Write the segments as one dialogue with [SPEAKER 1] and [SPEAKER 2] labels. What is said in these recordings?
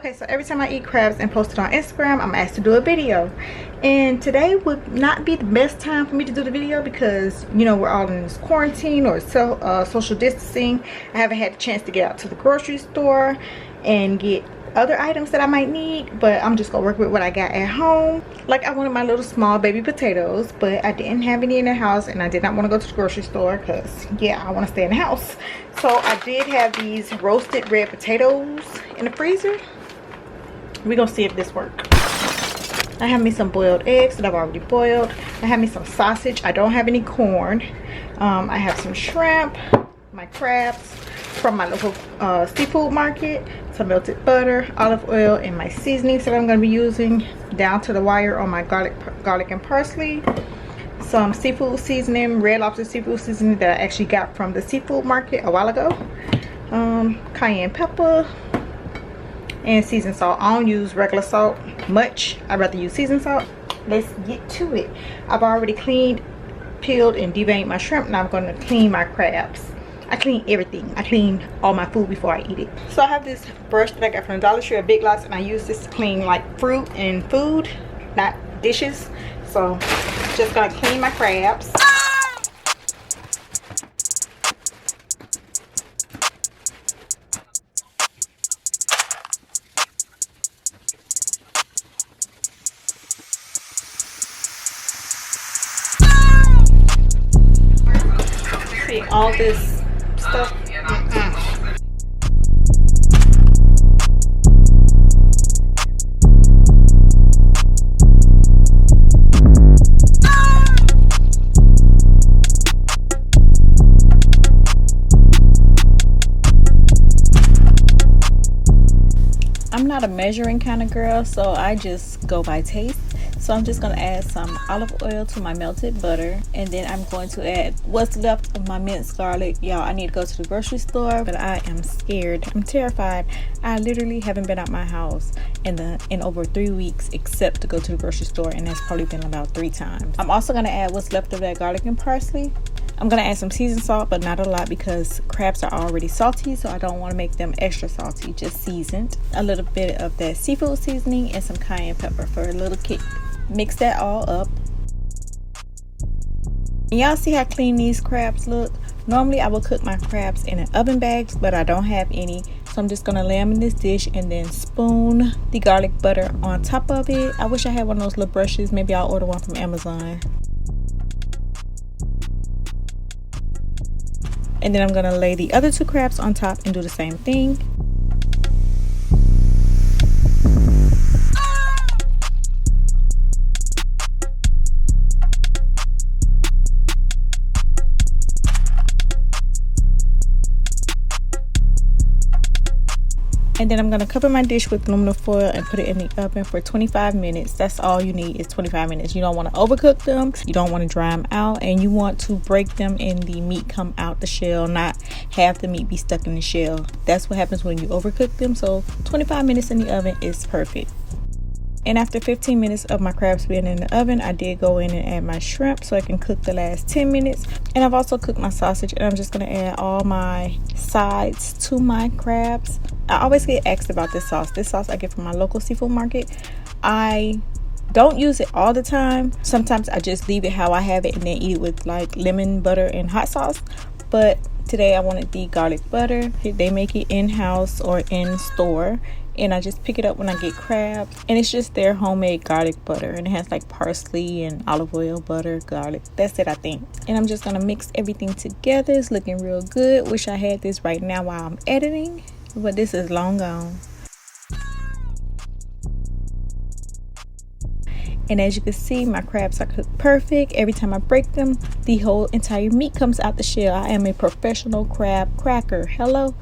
[SPEAKER 1] Okay, so every time I eat crabs and post it on Instagram, I'm asked to do a video. And today would not be the best time for me to do the video because, you know, we're all in this quarantine or social distancing. I haven't had a chance to get out to the grocery store and get other items that I might need, but I'm just gonna work with what I got at home. Like, I wanted my little small baby potatoes, but I didn't have any in the house, and I did not want to go to the grocery store because, yeah, I want to stay in the house. So I did have these roasted red potatoes in the freezer. We're gonna see if this works. I have me some boiled eggs that I've already boiled. I have me some sausage. I don't have any corn. I have some shrimp, my crabs from my local seafood market, some melted butter, olive oil, and my seasonings that I'm going to be using down to the wire on my garlic and parsley. Some seafood seasoning, Red Lobster seafood seasoning that I actually got from the seafood market a while ago. Cayenne pepper and seasoned salt. I don't use regular salt much. I'd rather use seasoned salt. Let's get to it. I've already cleaned, peeled, and deveined my shrimp. Now I'm going to clean my crabs. I clean everything. I clean all my food before I eat it. So I have this brush that I got from the Dollar Tree at Big Lots, and I use this to clean like fruit and food, not dishes. So just gonna clean my crabs. See all this stuff. I'm not a measuring kind of girl, so I just go by taste. So I'm just going to add some olive oil to my melted butter, and then I'm going to add what's left of my minced garlic. Y'all, I need to go to the grocery store, but I am scared. I'm terrified. I literally haven't been out my house in over 3 weeks except to go to the grocery store, and that's probably been about 3 times. I'm also going to add what's left of that garlic and parsley. I'm going to add some seasoned salt, but not a lot because crabs are already salty, so I don't want to make them extra salty, just seasoned. A little bit of that seafood seasoning and some cayenne pepper for a little kick. Mix that all up. Y'all see how clean these crabs look? Normally I will cook my crabs in an oven bag, but I don't have any, so I'm just gonna lay them in this dish and then spoon the garlic butter on top of it. I wish I had one of those little brushes. Maybe I'll order one from Amazon. And then I'm gonna lay the other 2 crabs on top and do the same thing. And then I'm going to cover my dish with aluminum foil and put it in the oven for 25 minutes. That's all you need is 25 minutes. You don't want to overcook them. You don't want to dry them out. And you want to break them and the meat come out the shell, not have the meat be stuck in the shell. That's what happens when you overcook them. So 25 minutes in the oven is perfect. And after 15 minutes of my crabs being in the oven, I did go in and add my shrimp so I can cook the last 10 minutes. And I've also cooked my sausage, and I'm just going to add all my sides to my crabs. I always get asked about this sauce. This sauce I get from my local seafood market. I don't use it all the time. Sometimes I just leave it how I have it and then eat it with like lemon, butter, and hot sauce. But today I wanted the garlic butter. They make it in-house or in store. And I just pick it up when I get crabs, and it's just their homemade garlic butter, and it has like parsley and olive oil, butter, garlic. That's it, I think. And I'm just gonna mix everything together. It's looking real good. Wish I had this right now while I'm editing, but this is long gone. And as you can see, my crabs are cooked perfect. Every time I break them, the whole entire meat comes out the shell. I am a professional crab cracker. Hello.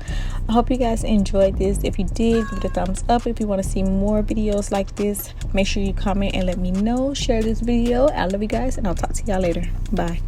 [SPEAKER 1] I hope you guys enjoyed this. If you did, give it a thumbs up. If you want to see more videos like this, make sure you comment and let me know. Share this video. I love you guys, and I'll talk to y'all later. Bye.